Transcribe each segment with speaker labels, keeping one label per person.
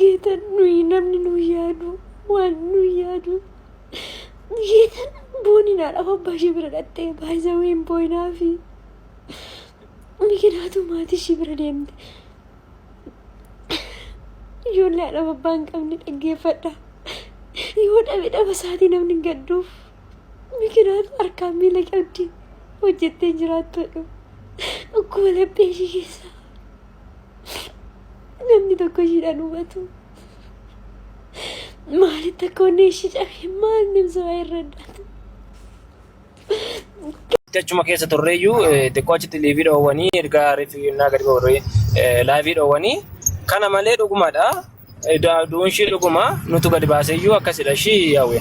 Speaker 1: geetan nuyi namni nu yaadu waan nu yaadu geetan booninaadha abbaa ishee bira dhattee baay'isa ween booyinaa fi mikinaatu maatii ishee bira deemte ijoollee haadha abbaa hin qabne dhaggeeffadha yoo dhabe dhaba isaatii namni gadduuf mikinaatu harkaan miila qabdi hojjettee jiraattu akkuma laphee ishee keessa namni tokko ishiidhaan hubatu maalitti akka onnee ishee cabee maal nimsa waa irra addaatu.
Speaker 2: Achuma keessa turreeyyuu xiqqoo achitti liivii dhoowwanii ergaa rifiinnaa gadi booree laayivii dhoowwanii kana malee dhugumadha. Duun ishii dhuguma nutu gadi baaseyyuu akkasidha ishii yaawwe.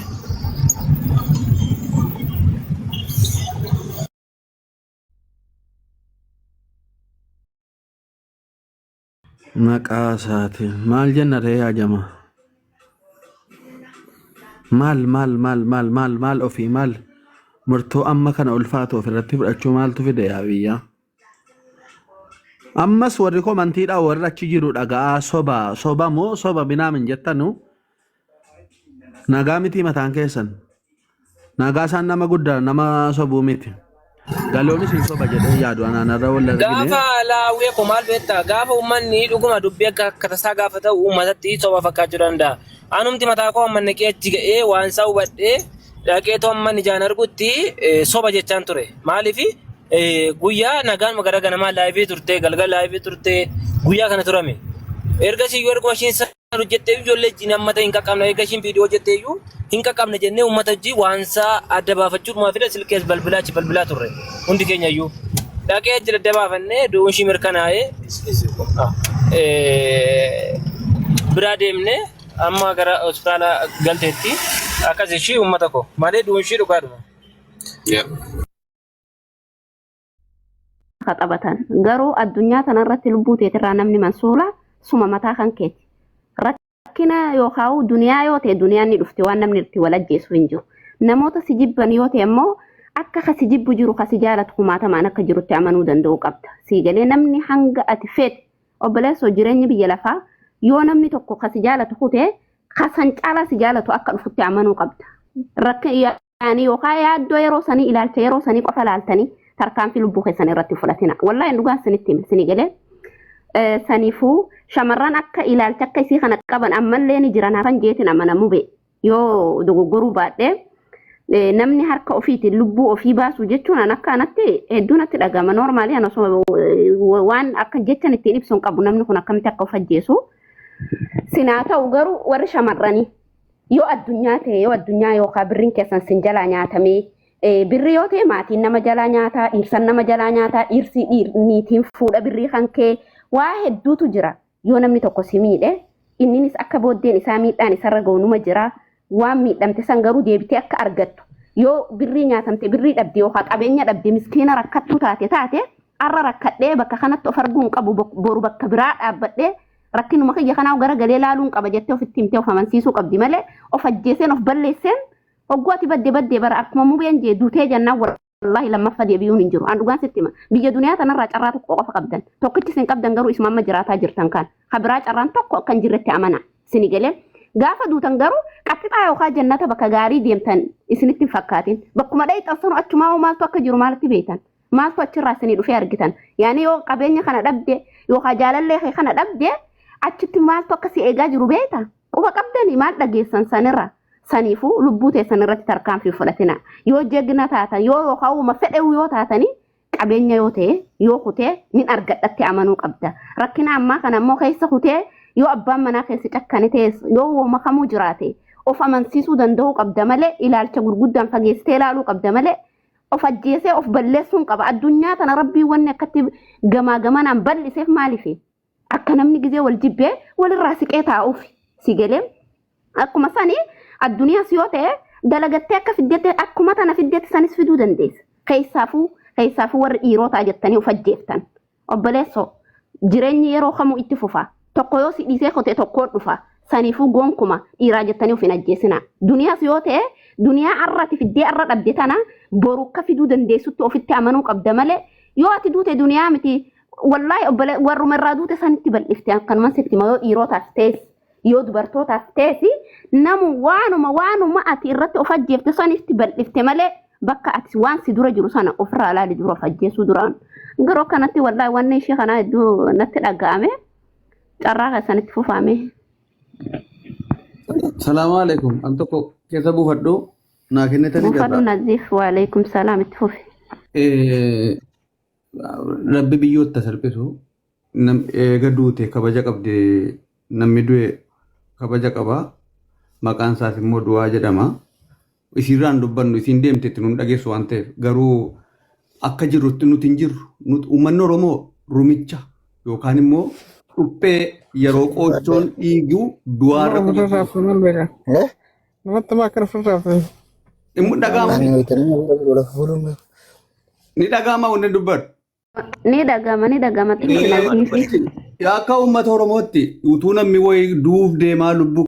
Speaker 3: Maqaa isaati maal jenna ree haajama maal ofii maal murtoo amma kana ulfaatu ofirratti fudhachuu maaltu fide yaa biyya ammas warri komantiidha warri achi jiru dhagaa soba moo soba binaamin jettanu nagaa miti mataan keessan nagaa isaan nama guddaa nama sobuu miti. Galoonis hin soba jedhee yaadu anaanarra wal argine.
Speaker 2: Gaafa laawwee ko maal beektaa gaafa uummanni dhuguma dubbii akka tasaa gaafa ta'u uummatatti soba fakkaachuu danda'a. Anumti mataa koo amma naqee achi ga'ee waan isaa hubadhee dhaqee too amma ijaan argutti soba jechaan ture. Maaliif guyyaa nagaan magara ganamaa laayivii turte galgala laayivii turte guyyaa kana turame. Erga siyyuu erga mashiin sana hojjettee ijoollee jiin amma ta'e hin qaqqabne erga ishiin viidiyoo hojjettee iyyuu hin qaqqabne jennee uummata hojii waan isaa adda baafachuudhumaa fide silkees balbilaa turre hundi keenya iyyuu dhaqee achi adda baafannee du'uun ishii mirkanaa'ee biraa deemnee amma gara hospitaala galteetti akkas ishii uummata koo malee du'uun ishii dhugaadhuma.
Speaker 4: Qaxabatan garuu addunyaa kanarratti lubbuu teetirraa namni mansuula suma mataa kan keeti. Rakkina yookaan duniyaa yoo ta'e duniyaan ni dhufti waan namni itti wal ajjeesu hin jiru. Namoota si jibban yoo ta'e immoo akka kasi jibbu jiru kasi jaalatu kumaatamaan akka jirutti amanuu danda'u qabda. Siigalee namni hanga ati feet obboleessoo jireenyi biyya lafaa yoo namni tokko kasi jaalatu kutee kasan caalaa si jaalatu akka dhufutti amanuu qabda. Rakkina yookaan yaaddoo yeroo sanii ilaalcha yeroo sanii qofa ilaaltanii tarkaanfii lubbuu keessan irratti fudhatina. Wallaahi dhugaan sinitti himi sinigalee saniifuu shamarran akka ilaalcha akka isii kana qaban ammallee ni jiran hafan jeetin amanamu be yoo dogoggoruu baadhee namni harka ofiitiin lubbuu ofii baasu jechuun an akka anatti hedduu natti dhagama noormaali ana waan akka jechan ittiin ibsuun qabu namni kun akkamitti akka of ajjeesu sinaa ta'u garuu warri shamarranii yoo addunyaa ta'e yoo addunyaa yookaan birriin keessan sin jalaa nyaatamee birri yoo ta'e maatiin nama jalaa nyaataa dhiirsan nama jalaa nyaataa dhiirsi niitiin fuudha birrii kan kee waa hedduutu jira yoo namni tokko si miidhe inninis akka booddeen isaa miidhaan isarra ga'unuma jira waan miidhamte san garuu deebitee akka argattu yoo birrii nyaatamte birrii dhabde yookaan qabeenya dhabde miskiina rakkattu taate arra rakkadhee bakka kanatti of arguun qabu boru bakka biraa dhaabbadhee rakkinuma kiyya kanaa gara galee laaluun qaba jettee ofitti himtee of amansiisuu qabdi malee of ajjeeseen of balleesseen hoggooti baddee bara akkuma mubeen jee duutee jannaan wallahi lammaffaa deebi'uun hin jiru. An dhugaan sitti hima biyya duniyaa tanarraa carraa tokko qofa qabdan tokkichi isin qabdan garuu isuma amma jiraataa jirtan kan habiraa carraan tokko akka hin jirretti amana isini galee gaafa duutan garuu qaxxixaa yookaan jannata bakka gaarii deemtan isinitti hin fakkaatin bakkuma dha'iixasanu achumaa maaltu akka jiru maalitti beektan maaltu achirraa isinii dhufee argitan yaani yoo qabeenya kana dhabde yookaan jaalallee kana dhabde achitti maaltu akka si eegaa jiru beekta quba qabdanii maal dhageessan sanirra. Saniifuu lubbuu teessan irratti tarkaanfii fudhatina yoo jeegna taatan yoo yookaan uuma fedhewu yoo taatanii qabeenya yoo ta'e yoo kutee nin argadhatti amanuu qabda rakkina ammaa kana immoo keessa kutee yoo abbaan manaa keessa cakkane ta'e yoo uuma kamuu jiraate of amansiisuu danda'uu qabda malee ilaalcha gurguddaan fageessitee ilaaluu qabda malee of ajjeesee of balleessuun qaba addunyaa tana rabbii wanni akkatti gamaa gamanaan bal'iseef maaliif akka namni gizee wal jibbee walirraa siqee taa'uuf si galee akkuma sanii. Addunyaas yoo ta'e dalagattee akka fiddetti akkuma tana fiddetti sanis fiduu dandeessa. Keessaafuu warri dhiirotaa jettanii of ajjeeftan. Obboleessoo jireenyi yeroo kamuu itti fufa. Tokko yoo si dhiisee kote tokkoon dhufa. Saniifuu goonkuma dhiiraa jettanii of hin ajjeesina. Duniyaas yoo ta'e duniyaa arrati fiddee arra dhabde tana boru akka fiduu dandeessutti ofitti amanuu qabda malee yoo ati duute duniyaa miti wallaahi warruma irraa duute sanitti bal'ifte akkanumaan sitti yoo dhiirotaas ta'es yoo dubartootaaf teessi namu waanuma ati irratti of ajjeefte sanitti bal'ifte malee bakka ati waan si dura jiru sana ofirraa ilaali dura of ajjeesuu duraan garoo kanatti wallahi wanni ishee kana hedduu natti dhaga'ame carraa keessanitti fufaame.
Speaker 3: Salaamu alaikum. Al tokko keessa buufadhu naa kennitanii
Speaker 4: jirra. Buufadhu Naziif wa alaikum salaam itti fufi.
Speaker 3: Rabbi biyyoota salphisu gadduute kabaja qabde namni du'e kabaja qaba maqaan isaas immoo du'aa jedhama. Isiirraan dubbannu isiin deemtetti nun dhageessu waan ta'eef garuu akka jirrutti nuti hin jirru uummanni Oromoo rumicha yookaan immoo dhuphee yeroo qoochoon dhiigu du'aarra
Speaker 5: namatti maakana furraafame.
Speaker 3: Immoo dhagaama. Ni dhagaama wanni dubbadhu.
Speaker 4: Ni dhagama.
Speaker 3: Akka uummata Oromootti utuu namni wayii duuf deemaa lubbuu